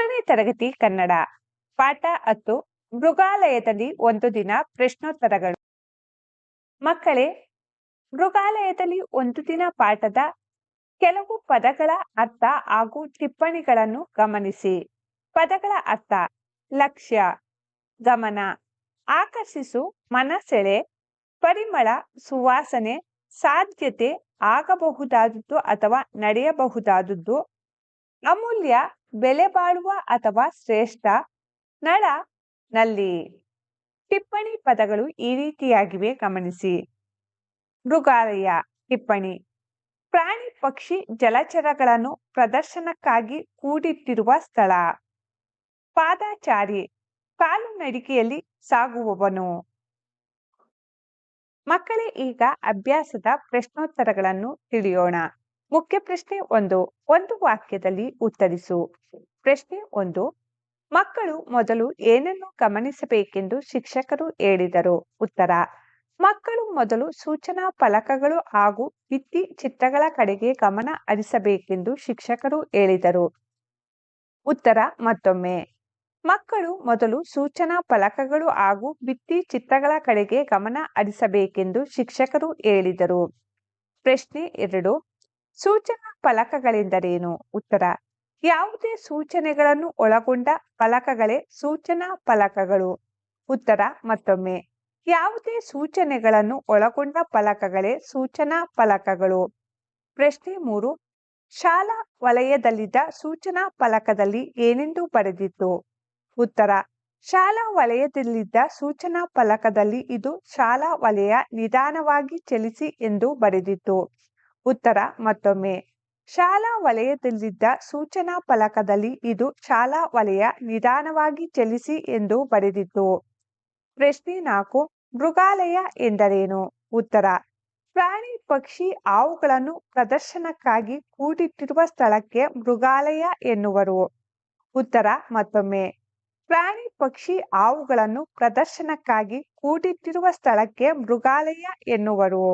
ಮೂರನೇ ತರಗತಿ ಕನ್ನಡ ಪಾಠ 10 ಮೃಗಾಲಯದಲ್ಲಿ ಒಂದು ದಿನ ಪ್ರಶ್ನೋತ್ತರಗಳು. ಮಕ್ಕಳೇ, ಮೃಗಾಲಯದಲ್ಲಿ ಒಂದು ದಿನ ಪಾಠದ ಕೆಲವು ಪದಗಳ ಅರ್ಥ ಹಾಗೂ ಟಿಪ್ಪಣಿಗಳನ್ನು ಗಮನಿಸಿ. ಪದಗಳ ಅರ್ಥ: ಲಕ್ಷ್ಯ, ಗಮನ, ಆಕರ್ಷಿಸು, ಮನಸೆಳೆ, ಪರಿಮಳ, ಸುವಾಸನೆ, ಸಾಧ್ಯತೆ, ಆಗಬಹುದಾದದ್ದು ಅಥವಾ ನಡೆಯಬಹುದಾದದ್ದು, ಅಮೂಲ್ಯ, ಬೆಲೆ ಬಾಳುವ ಅಥವಾ ಶ್ರೇಷ್ಠ, ನಳ, ನಲ್ಲಿ. ಟಿಪ್ಪಣಿ ಪದಗಳು ಈ ರೀತಿಯಾಗಿವೆ, ಗಮನಿಸಿ. ಮೃಗಾಲಯ. ಟಿಪ್ಪಣಿ: ಪ್ರಾಣಿ ಪಕ್ಷಿ ಜಲಚರಗಳನ್ನು ಪ್ರದರ್ಶನಕ್ಕಾಗಿ ಕೂಡಿಟ್ಟಿರುವ ಸ್ಥಳ. ಪಾದಚಾರಿ: ಕಾಲು ನಡಿಗೆಯಲ್ಲಿ ಸಾಗುವವನು. ಮಕ್ಕಳೇ, ಈಗ ಅಭ್ಯಾಸದ ಪ್ರಶ್ನೋತ್ತರಗಳನ್ನು ತಿಳಿಯೋಣ. ಮುಖ್ಯ ಪ್ರಶ್ನೆ 1. ಒಂದು ವಾಕ್ಯದಲ್ಲಿ ಉತ್ತರಿಸು. ಪ್ರಶ್ನೆ 1. ಮಕ್ಕಳು ಮೊದಲು ಏನನ್ನು ಗಮನಿಸಬೇಕೆಂದು ಶಿಕ್ಷಕರು ಹೇಳಿದರು? ಉತ್ತರ: ಮಕ್ಕಳು ಮೊದಲು ಸೂಚನಾ ಫಲಕಗಳು ಹಾಗೂ ಭಿತ್ತಿ ಚಿತ್ರಗಳ ಕಡೆಗೆ ಗಮನ ಹರಿಸಬೇಕೆಂದು ಶಿಕ್ಷಕರು ಹೇಳಿದರು. ಉತ್ತರ ಮತ್ತೊಮ್ಮೆ: ಮಕ್ಕಳು ಮೊದಲು ಸೂಚನಾ ಫಲಕಗಳು ಹಾಗೂ ಭಿತ್ತಿ ಚಿತ್ರಗಳ ಕಡೆಗೆ ಗಮನ ಹರಿಸಬೇಕೆಂದು ಶಿಕ್ಷಕರು ಹೇಳಿದರು. ಪ್ರಶ್ನೆ 2. ಸೂಚನಾ ಫಲಕಗಳೆಂದರೇನು? ಉತ್ತರ: ಯಾವುದೇ ಸೂಚನೆಗಳನ್ನು ಒಳಗೊಂಡ ಫಲಕಗಳೇ ಸೂಚನಾ ಫಲಕಗಳು. ಉತ್ತರ ಮತ್ತೊಮ್ಮೆ: ಯಾವುದೇ ಸೂಚನೆಗಳನ್ನು ಒಳಗೊಂಡ ಫಲಕಗಳೇ ಸೂಚನಾ ಫಲಕಗಳು. ಪ್ರಶ್ನೆ 3. ಶಾಲಾ ವಲಯದಲ್ಲಿದ್ದ ಸೂಚನಾ ಫಲಕದಲ್ಲಿ ಏನೆಂದು ಬರೆದಿತ್ತು? ಉತ್ತರ: ಶಾಲಾ ವಲಯದಲ್ಲಿದ್ದ ಸೂಚನಾ ಫಲಕದಲ್ಲಿ ಇದು ಶಾಲಾ ವಲಯ, ನಿಧಾನವಾಗಿ ಚಲಿಸಿ ಎಂದು ಬರೆದಿತ್ತು. ಉತ್ತರ ಮತ್ತೊಮ್ಮೆ: ಶಾಲಾ ವಲಯದಲ್ಲಿದ್ದ ಸೂಚನಾ ಫಲಕದಲ್ಲಿ ಇದು ಶಾಲಾ ವಲಯ, ನಿಧಾನವಾಗಿ ಚಲಿಸಿ ಎಂದು ಬರೆದಿತ್ತು. ಪ್ರಶ್ನೆ 4. ಮೃಗಾಲಯ ಎಂದರೇನು? ಉತ್ತರ: ಪ್ರಾಣಿ ಪಕ್ಷಿ ಹಾವುಗಳನ್ನು ಪ್ರದರ್ಶನಕ್ಕಾಗಿ ಕೂಡಿಟ್ಟಿರುವ ಸ್ಥಳಕ್ಕೆ ಮೃಗಾಲಯ ಎನ್ನುವರು. ಉತ್ತರ ಮತ್ತೊಮ್ಮೆ: ಪ್ರಾಣಿ ಪಕ್ಷಿ ಹಾವುಗಳನ್ನು ಪ್ರದರ್ಶನಕ್ಕಾಗಿ ಕೂಡಿಟ್ಟಿರುವ ಸ್ಥಳಕ್ಕೆ ಮೃಗಾಲಯ ಎನ್ನುವರು.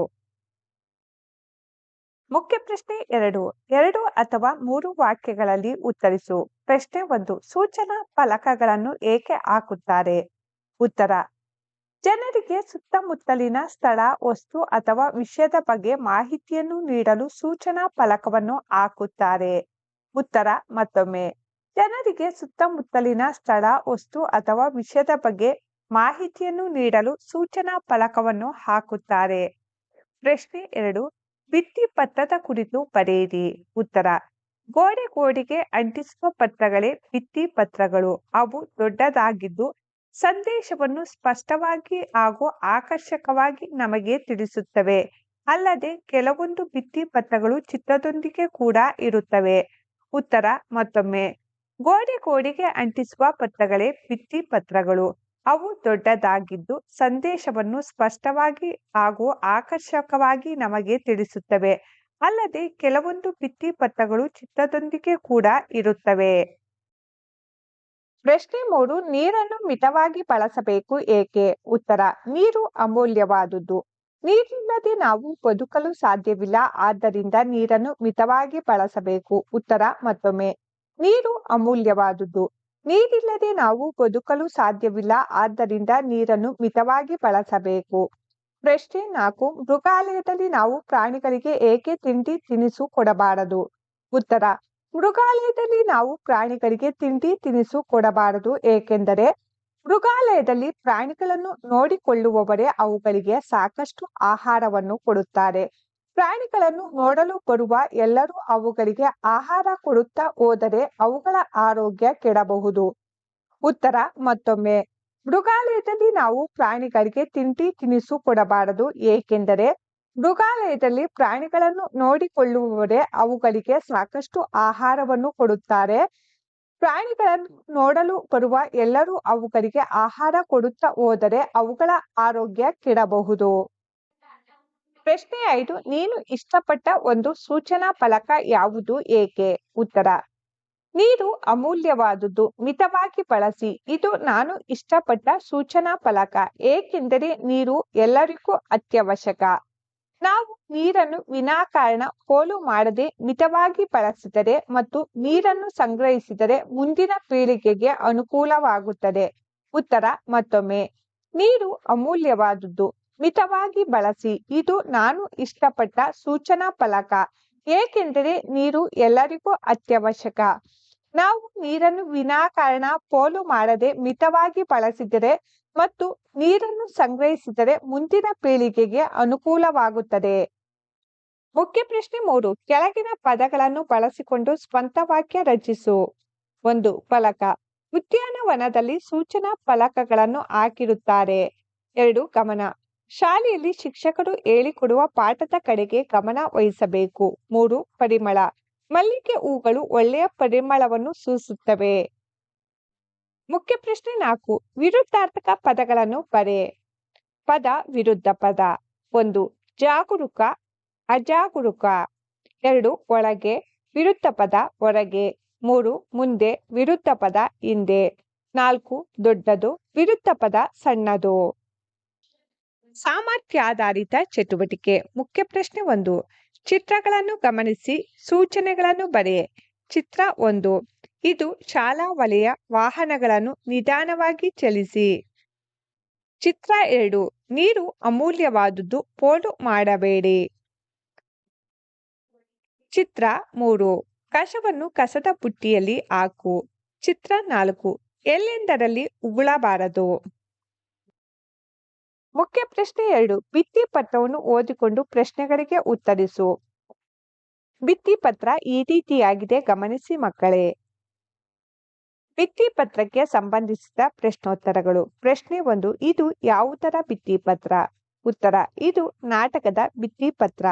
ಮುಖ್ಯ ಪ್ರಶ್ನೆ 2. 2 ಅಥವಾ 3 ವಾಕ್ಯಗಳಲ್ಲಿ ಉತ್ತರಿಸು. ಪ್ರಶ್ನೆ 1. ಸೂಚನಾ ಫಲಕಗಳನ್ನು ಏಕೆ ಹಾಕುತ್ತಾರೆ? ಉತ್ತರ: ಜನರಿಗೆ ಸುತ್ತಮುತ್ತಲಿನ ಸ್ಥಳ, ವಸ್ತು ಅಥವಾ ವಿಷಯದ ಬಗ್ಗೆ ಮಾಹಿತಿಯನ್ನು ನೀಡಲು ಸೂಚನಾ ಫಲಕವನ್ನು ಹಾಕುತ್ತಾರೆ. ಉತ್ತರ ಮತ್ತೊಮ್ಮೆ: ಜನರಿಗೆ ಸುತ್ತಮುತ್ತಲಿನ ಸ್ಥಳ, ವಸ್ತು ಅಥವಾ ವಿಷಯದ ಬಗ್ಗೆ ಮಾಹಿತಿಯನ್ನು ನೀಡಲು ಸೂಚನಾ ಫಲಕವನ್ನು ಹಾಕುತ್ತಾರೆ. ಪ್ರಶ್ನೆ 2. ಭಿತ್ತಿ ಪತ್ರದ ಕುರಿತು ಬರೆಯಿರಿ. ಉತ್ತರ: ಗೋಡೆಗೆ ಅಂಟಿಸುವ ಪತ್ರಗಳೇ ಭಿತ್ತಿ ಪತ್ರಗಳು. ಅವು ದೊಡ್ಡದಾಗಿದ್ದು ಸಂದೇಶವನ್ನು ಸ್ಪಷ್ಟವಾಗಿ ಹಾಗೂ ಆಕರ್ಷಕವಾಗಿ ನಮಗೆ ತಿಳಿಸುತ್ತವೆ. ಅಲ್ಲದೆ ಕೆಲವೊಂದು ಭಿತ್ತಿ ಪತ್ರಗಳು ಚಿತ್ರದೊಂದಿಗೆ ಕೂಡ ಇರುತ್ತವೆ. ಉತ್ತರ ಮತ್ತೊಮ್ಮೆ: ಗೋಡೆಗೆ ಅಂಟಿಸುವ ಪತ್ರಗಳೇ ಭಿತ್ತಿ ಪತ್ರಗಳು. ಅವು ದೊಡ್ಡದಾಗಿದ್ದು ಸಂದೇಶವನ್ನು ಸ್ಪಷ್ಟವಾಗಿ ಹಾಗೂ ಆಕರ್ಷಕವಾಗಿ ನಮಗೆ ತಿಳಿಸುತ್ತವೆ. ಅಲ್ಲದೆ ಕೆಲವೊಂದು ಭಿತ್ತಿ ಪತ್ರಗಳು ಚಿತ್ರದೊಂದಿಗೆ ಕೂಡ ಇರುತ್ತವೆ. ಪ್ರಶ್ನೆ 3. ನೀರನ್ನು ಮಿತವಾಗಿ ಬಳಸಬೇಕು ಏಕೆ? ಉತ್ತರ: ನೀರು ಅಮೂಲ್ಯವಾದುದು. ನೀರಿಲ್ಲದೆ ನಾವು ಬದುಕಲು ಸಾಧ್ಯವಿಲ್ಲ. ಆದ್ದರಿಂದ ನೀರನ್ನು ಮಿತವಾಗಿ ಬಳಸಬೇಕು. ಉತ್ತರ ಮತ್ತೊಮ್ಮೆ: ನೀರು ಅಮೂಲ್ಯವಾದುದು. ನೀರಿಲ್ಲದೆ ನಾವು ಬದುಕಲು ಸಾಧ್ಯವಿಲ್ಲ. ಆದ್ದರಿಂದ ನೀರನ್ನು ಮಿತವಾಗಿ ಬಳಸಬೇಕು. ಪ್ರಶ್ನೆ 4. ಮೃಗಾಲಯದಲ್ಲಿ ನಾವು ಪ್ರಾಣಿಗಳಿಗೆ ಏಕೆ ತಿಂಡಿ ತಿನಿಸು ಕೊಡಬಾರದು? ಉತ್ತರ: ಮೃಗಾಲಯದಲ್ಲಿ ನಾವು ಪ್ರಾಣಿಗಳಿಗೆ ತಿಂಡಿ ತಿನಿಸು ಕೊಡಬಾರದು ಏಕೆಂದರೆ ಮೃಗಾಲಯದಲ್ಲಿ ಪ್ರಾಣಿಗಳನ್ನು ನೋಡಿಕೊಳ್ಳುವವರೇ ಅವುಗಳಿಗೆ ಸಾಕಷ್ಟು ಆಹಾರವನ್ನು ಕೊಡುತ್ತಾರೆ. ಪ್ರಾಣಿಗಳನ್ನು ನೋಡಲು ಬರುವ ಎಲ್ಲರೂ ಅವುಗಳಿಗೆ ಆಹಾರ ಕೊಡುತ್ತಾ ಹೋದರೆ ಅವುಗಳ ಆರೋಗ್ಯ ಕೆಡಬಹುದು. ಉತ್ತರ ಮತ್ತೊಮ್ಮೆ: ಮೃಗಾಲಯದಲ್ಲಿ ನಾವು ಪ್ರಾಣಿಗಳಿಗೆ ತಿಂಡಿ ತಿನಿಸು ಕೊಡಬಾರದು ಏಕೆಂದರೆ ಮೃಗಾಲಯದಲ್ಲಿ ಪ್ರಾಣಿಗಳನ್ನು ನೋಡಿಕೊಳ್ಳುವವರೇ ಅವುಗಳಿಗೆ ಸಾಕಷ್ಟು ಆಹಾರವನ್ನು ಕೊಡುತ್ತಾರೆ. ಪ್ರಾಣಿಗಳನ್ನು ನೋಡಲು ಬರುವ ಎಲ್ಲರೂ ಅವುಗಳಿಗೆ ಆಹಾರ ಕೊಡುತ್ತಾ ಹೋದರೆ ಅವುಗಳ ಆರೋಗ್ಯ ಕೆಡಬಹುದು. ಪ್ರಶ್ನೆ 5. ನೀನು ಇಷ್ಟಪಟ್ಟ ಒಂದು ಸೂಚನಾ ಫಲಕ ಯಾವುದು ಏಕೆ? ಉತ್ತರ: ನೀರು ಅಮೂಲ್ಯವಾದುದು. ಮಿತವಾಗಿ ಬಳಸಿ. ಇದು ನಾನು ಇಷ್ಟಪಟ್ಟ ಸೂಚನಾ ಫಲಕ ಏಕೆಂದರೆ ನೀರು ಎಲ್ಲರಿಗೂ ಅತ್ಯವಶ್ಯಕ. ನಾವು ನೀರನ್ನು ವಿನಾಕಾರಣ ಪೋಲು ಮಾಡದೆ ಮಿತವಾಗಿ ಬಳಸಿದರೆ ಮತ್ತು ನೀರನ್ನು ಸಂಗ್ರಹಿಸಿದರೆ ಮುಂದಿನ ಪೀಳಿಗೆಗೆ ಅನುಕೂಲವಾಗುತ್ತದೆ. ಉತ್ತರ ಮತ್ತೊಮ್ಮೆ, ನೀರು ಅಮೂಲ್ಯವಾದುದು. ಮಿತವಾಗಿ ಬಳಸಿ. ಇದು ನಾನು ಇಷ್ಟಪಟ್ಟ ಸೂಚನಾ ಫಲಕ, ಏಕೆಂದರೆ ನೀರು ಎಲ್ಲರಿಗೂ ಅತ್ಯವಶ್ಯಕ. ನಾವು ನೀರನ್ನು ವಿನಾಕಾರಣ ಪೋಲು ಮಾಡದೆ ಮಿತವಾಗಿ ಬಳಸಿದರೆ ಮತ್ತು ನೀರನ್ನು ಸಂಗ್ರಹಿಸಿದರೆ ಮುಂದಿನ ಪೀಳಿಗೆಗೆ ಅನುಕೂಲವಾಗುತ್ತದೆ. ಮುಖ್ಯ ಪ್ರಶ್ನೆ 3. ಕೆಳಗಿನ ಪದಗಳನ್ನು ಬಳಸಿಕೊಂಡು ಸ್ವಂತ ವಾಕ್ಯ ರಚಿಸು. 1. ಫಲಕ. ಉದ್ಯಾನವನದಲ್ಲಿ ಸೂಚನಾ ಫಲಕಗಳನ್ನು ಹಾಕಿರುತ್ತಾರೆ. 2. ಗಮನ. ಶಾಲೆಯಲ್ಲಿ ಶಿಕ್ಷಕರು ಹೇಳಿಕೊಡುವ ಪಾಠದ ಕಡೆಗೆ ಗಮನ ವಹಿಸಬೇಕು. 3. ಪರಿಮಳ. ಮಲ್ಲಿಗೆ ಹೂಗಳು ಒಳ್ಳೆಯ ಪರಿಮಳವನ್ನು ಸೂಸುತ್ತವೆ. ಮುಖ್ಯ ಪ್ರಶ್ನೆ 4. ವಿರುದ್ಧಾರ್ಥಕ ಪದಗಳನ್ನು ಬರೆ. ಪದ ವಿರುದ್ಧ ಪದ. 1. ಜಾಗರೂಕ, ಅಜಾಗರೂಕ. 2. ಒಳಗೆ, ವಿರುದ್ಧ ಪದ ಹೊರಗೆ. 3. ಮುಂದೆ, ವಿರುದ್ಧ ಪದ ಹಿಂದೆ. 4. ದೊಡ್ಡದು, ವಿರುದ್ಧ ಪದ ಸಣ್ಣದು. ಸಾಮರ್ಥ್ಯಾಧಾರಿತ ಚಟುವಟಿಕೆ. ಮುಖ್ಯ ಪ್ರಶ್ನೆ 1. ಚಿತ್ರಗಳನ್ನು ಗಮನಿಸಿ ಸೂಚನೆಗಳನ್ನು ಬರೆ. ಚಿತ್ರ 1. ಇದು ಶಾಲಾ ವಲಯ ವಾಹನಗಳನ್ನು ನಿಧಾನವಾಗಿ ಚಲಿಸಿ. ಚಿತ್ರ 2. ನೀರು ಅಮೂಲ್ಯವಾದುದು, ಪೋಲು ಮಾಡಬೇಡಿ. ಚಿತ್ರ 3. ಕಸವನ್ನು ಕಸದ ಬುಟ್ಟಿಯಲ್ಲಿ ಹಾಕು. ಚಿತ್ರ 4. ಎಲ್ಲೆಂದರಲ್ಲಿ ಉಗುಳಬಾರದು. ಮುಖ್ಯ ಪ್ರಶ್ನೆ 2. ಭಿತ್ತಿ ಪತ್ರವನ್ನು ಓದಿಕೊಂಡು ಪ್ರಶ್ನೆಗಳಿಗೆ ಉತ್ತರಿಸು. ಭಿತ್ತಿ ಪತ್ರ ಈ ರೀತಿಯಾಗಿದೆ, ಗಮನಿಸಿ ಮಕ್ಕಳೇ. ಭಿತ್ತಿ ಪತ್ರಕ್ಕೆ ಸಂಬಂಧಿಸಿದ ಪ್ರಶ್ನೋತ್ತರಗಳು. ಪ್ರಶ್ನೆ 1. ಇದು ಯಾವುದರ ಭಿತ್ತಿ ಪತ್ರ? ಉತ್ತರ: ಇದು ನಾಟಕದ ಭಿತ್ತಿ ಪತ್ರ.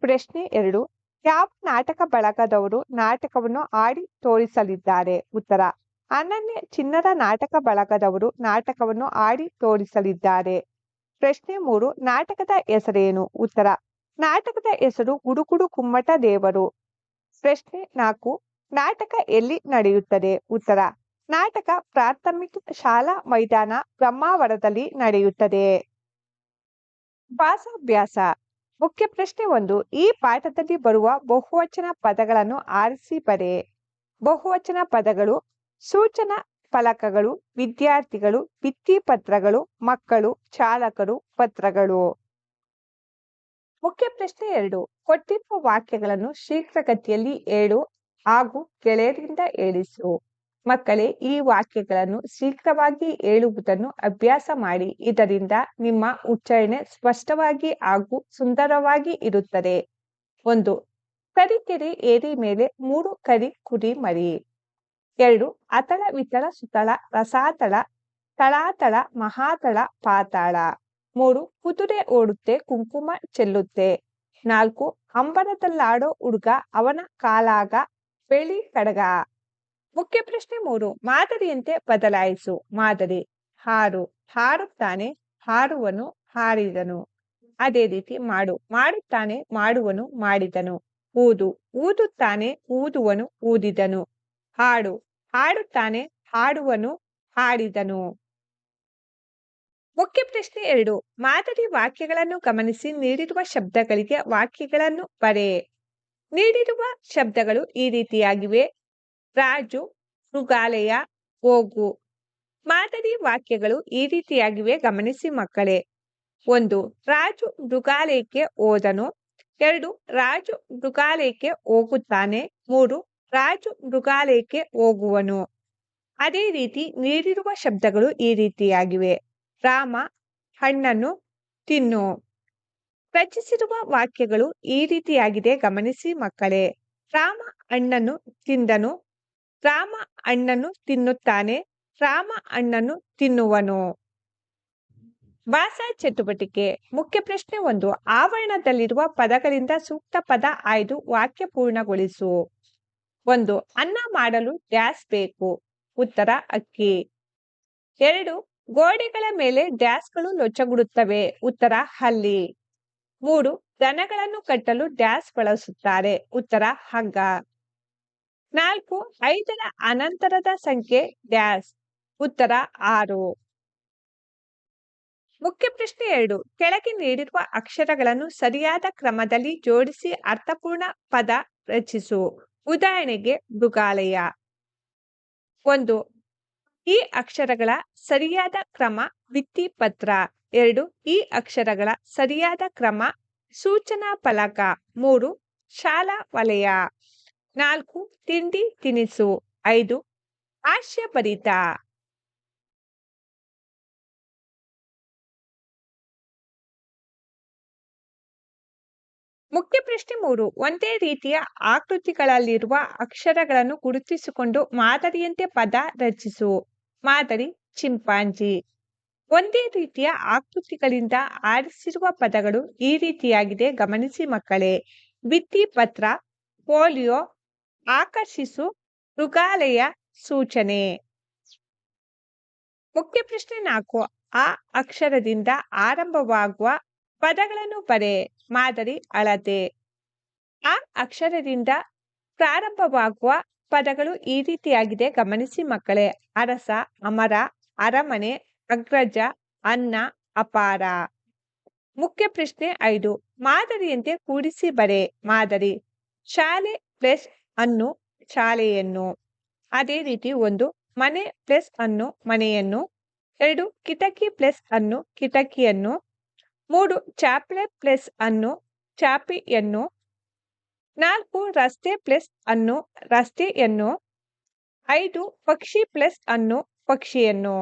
ಪ್ರಶ್ನೆ 2. ಯಾವ ನಾಟಕ ಬಳಗದವರು ನಾಟಕವನ್ನು ಆಡಿ ತೋರಿಸಲಿದ್ದಾರೆ? ಉತ್ತರ: ಅನನ್ಯ ಚಿನ್ನದ ನಾಟಕ ಬಳಗದವರು ನಾಟಕವನ್ನು ಆಡಿ ತೋರಿಸಲಿದ್ದಾರೆ. ಪ್ರಶ್ನೆ 3. ನಾಟಕದ ಹೆಸರೇನು? ಉತ್ತರ: ನಾಟಕದ ಹೆಸರು ಗುಡುಗುಡು ಗುಮ್ಮಟ ದೇವರು. ಪ್ರಶ್ನೆ 4. ನಾಟಕ ಎಲ್ಲಿ ನಡೆಯುತ್ತದೆ? ಉತ್ತರ: ನಾಟಕ ಪ್ರಾಥಮಿಕ ಶಾಲಾ ಮೈದಾನ ಬ್ರಹ್ಮಾವರದಲ್ಲಿ ನಡೆಯುತ್ತದೆ. ಭಾಷಾಭ್ಯಾಸ. ಮುಖ್ಯ ಪ್ರಶ್ನೆ 1. ಈ ಪಾಠದಲ್ಲಿ ಬರುವ ಬಹುವಚನ ಪದಗಳನ್ನು ಆರಿಸಿ ಬರೆ. ಬಹುವಚನ ಪದಗಳು: ಸೂಚನಾ ಫಲಕಗಳು, ವಿದ್ಯಾರ್ಥಿಗಳು, ಭಿತ್ತಿ ಪತ್ರಗಳು, ಮಕ್ಕಳು, ಚಾಲಕರು, ಪತ್ರಗಳು. ಮುಖ್ಯ ಪ್ರಶ್ನೆ 2. ಕೊಟ್ಟಿರುವ ವಾಕ್ಯಗಳನ್ನು ಶೀಘ್ರಗತಿಯಲ್ಲಿ ಹೇಳು ಹಾಗೂ ಗೆಳೆಯರಿಂದ ಹೇಳಿಸು. ಮಕ್ಕಳೇ, ಈ ವಾಕ್ಯಗಳನ್ನು ಶೀಘ್ರವಾಗಿ ಹೇಳುವುದನ್ನು ಅಭ್ಯಾಸ ಮಾಡಿ. ಇದರಿಂದ ನಿಮ್ಮ ಉಚ್ಚಾರಣೆ ಸ್ಪಷ್ಟವಾಗಿ ಹಾಗೂ ಸುಂದರವಾಗಿ ಇರುತ್ತದೆ. 1. ತರೀಕೆರೆ ಏರಿ ಮೇಲೆ 3 ಕರಿ ಕುರಿ ಮರಿ. 2. ಅತಳ ವಿತಳ ಸುತಳ ರಸಾತಳ ತಳಾತಳ ಮಹಾತಳ ಪಾತಾಳ. 3. ಕುದುರೆ ಓಡುತ್ತೆ ಕುಂಕುಮ ಚೆಲ್ಲುತ್ತೆ. 4. ಅಂಬರದಲ್ಲಾಡೋ ಹುಡುಗ ಅವನ ಕಾಲಾಗ ಬೆಳ್ಳಿ ಕಡಗ. ಮುಖ್ಯ ಪ್ರಶ್ನೆ 3. ಮಾದರಿಯಂತೆ ಬದಲಾಯಿಸು. ಮಾದರಿ: ಹಾರು, ಹಾರುತ್ತಾನೆ, ಹಾರುವನು, ಹಾರಿದನು. ಅದೇ ರೀತಿ ಮಾಡು, ಮಾಡುತ್ತಾನೆ, ಮಾಡುವನು, ಮಾಡಿದನು. ಊದು, ಊದುತ್ತಾನೆ, ಊದುವನು, ಊದಿದನು. ಹಾಡು, ಹಾಡುತ್ತಾನೆ, ಹಾಡುವನು, ಹಾಡಿದನು. ಮುಖ್ಯ ಪ್ರಶ್ನೆ 2. ಮಾದರಿ ವಾಕ್ಯಗಳನ್ನು ಗಮನಿಸಿ ನೀಡಿರುವ ಶಬ್ದಗಳಿಗೆ ವಾಕ್ಯಗಳನ್ನು ಬರೆ. ನೀಡಿರುವ ಶಬ್ದಗಳು ಈ ರೀತಿಯಾಗಿವೆ: ರಾಜು, ಮೃಗಾಲಯ, ಹೋಗು. ಮಾದರಿ ವಾಕ್ಯಗಳು ಈ ರೀತಿಯಾಗಿವೆ, ಗಮನಿಸಿ ಮಕ್ಕಳೇ. 1. ರಾಜು ಮೃಗಾಲಯಕ್ಕೆ ಹೋದನು. 2. ರಾಜು ಮೃಗಾಲಯಕ್ಕೆ ಹೋಗುತ್ತಾನೆ. 3. ರಾಜು ಮೃಗಾಲಯಕ್ಕೆ ಹೋಗುವನು. ಅದೇ ರೀತಿ ನೀಡಿರುವ ಶಬ್ದಗಳು ಈ ರೀತಿಯಾಗಿವೆ: ರಾಮ ಹಣ್ಣನ್ನು ತಿನ್ನು. ರಚಿಸಿರುವ ವಾಕ್ಯಗಳು ಈ ರೀತಿಯಾಗಿದೆ, ಗಮನಿಸಿ ಮಕ್ಕಳೇ. ರಾಮ ಹಣ್ಣನ್ನು ತಿಂದನು. ರಾಮ ಹಣ್ಣನ್ನು ತಿನ್ನುತ್ತಾನೆ. ರಾಮ ಹಣ್ಣನ್ನು ತಿನ್ನುವನು. ಭಾಷಾ ಚಟುವಟಿಕೆ. ಮುಖ್ಯ ಪ್ರಶ್ನೆ 1. ಆವರಣದಲ್ಲಿರುವ ಪದಗಳಿಂದ ಸೂಕ್ತ ಪದ ಆಯ್ದು ವಾಕ್ಯ ಪೂರ್ಣಗೊಳಿಸು. 1. ಅನ್ನ ಮಾಡಲು ಡ್ಯಾಸ್ ಬೇಕು. ಉತ್ತರ: ಅಕ್ಕಿ. 2. ಗೋಡೆಗಳ ಮೇಲೆ ಡ್ಯಾಸ್ಗಳು ಲೊಚ್ಚಗುಡುತ್ತವೆ. ಉತ್ತರ: ಹಲ್ಲಿ. 3. ದನಗಳನ್ನು ಕಟ್ಟಲು ಡ್ಯಾಸ್ ಬಳಸುತ್ತಾರೆ. ಉತ್ತರ: ಹಗ್ಗ. 4. 5ರ ಅನಂತರದ ಸಂಖ್ಯೆ ಡ್ಯಾಸ್. ಉತ್ತರ: 6. ಮುಖ್ಯ ಪ್ರಶ್ನೆ 2. ಕೆಳಗೆ ನೀಡಿರುವ ಅಕ್ಷರಗಳನ್ನು ಸರಿಯಾದ ಕ್ರಮದಲ್ಲಿ ಜೋಡಿಸಿ ಅರ್ಥಪೂರ್ಣ ಪದ ರಚಿಸು. ಉದಾಹರಣೆಗೆ ಮೃಗಾಲಯ. 1. ಈ ಅಕ್ಷರಗಳ ಸರಿಯಾದ ಕ್ರಮ ಭಿತ್ತಿಪತ್ರ. 2. ಈ ಅಕ್ಷರಗಳ ಸರಿಯಾದ ಕ್ರಮ ಸೂಚನಾ ಫಲಕ. 3. ಶಾಲಾ ವಲಯ. 4. ತಿಂಡಿ ತಿನಿಸು. 5. ಹಾಸ್ಯಭರಿತ. ಮುಖ್ಯ ಪ್ರಶ್ನೆ 3. ಒಂದೇ ರೀತಿಯ ಆಕೃತಿಗಳಲ್ಲಿರುವ ಅಕ್ಷರಗಳನ್ನು ಗುರುತಿಸಿಕೊಂಡು ಮಾದರಿಯಂತೆ ಪದ ರಚಿಸು. ಮಾದರಿ ಚಿಂಪಾಂಜಿ. ಒಂದೇ ರೀತಿಯ ಆಕೃತಿಗಳಿಂದ ಆರಿಸಿರುವ ಪದಗಳು ಈ ರೀತಿಯಾಗಿದೆ, ಗಮನಿಸಿ ಮಕ್ಕಳೇ. ಭಿತ್ತಿಪತ್ರ, ಪೋಲಿಯೋ, ಆಕರ್ಷಿಸು, ಮೃಗಾಲಯ, ಸೂಚನೆ. ಮುಖ್ಯ ಪ್ರಶ್ನೆ 4. ಆ ಅಕ್ಷರದಿಂದ ಆರಂಭವಾಗುವ ಪದಗಳನ್ನು ಬರೆ. ಮಾದರಿ ಅಳತೆ. ಆ ಅಕ್ಷರದಿಂದ ಪ್ರಾರಂಭವಾಗುವ ಪದಗಳು ಈ ರೀತಿಯಾಗಿದೆ, ಗಮನಿಸಿ ಮಕ್ಕಳೇ. ಅರಸ, ಅಮರ, ಅರಮನೆ, ಅಗ್ರಜ, ಅನ್ನ, ಅಪಾರ. ಮುಖ್ಯ ಪ್ರಶ್ನೆ 5. ಮಾದರಿಯಂತೆ ಕೂಡಿಸಿ ಬರೆ. ಮಾದರಿ ಶಾಲೆ ಪ್ಲಸ್ ಅನ್ನು, ಶಾಲೆಯನ್ನು. ಅದೇ ರೀತಿ 1. ಮನೆ ಪ್ಲಸ್ ಅನ್ನು, ಮನೆಯನ್ನು. 2. ಕಿಟಕಿ ಪ್ಲಸ್ ಅನ್ನು, ಕಿಟಕಿಯನ್ನು. 3. ಚಾಪೆ ಪ್ಲಸ್ ಅನ್ನು, ಚಾಪೆಯನ್ನು. 4. ರಸ್ತೆ ಪ್ಲಸ್ ಅನ್ನು, ರಸ್ತೆಯನ್ನು. 5. ಪಕ್ಷಿ ಪ್ಲಸ್ ಅನ್ನು, ಪಕ್ಷಿಯನ್ನು.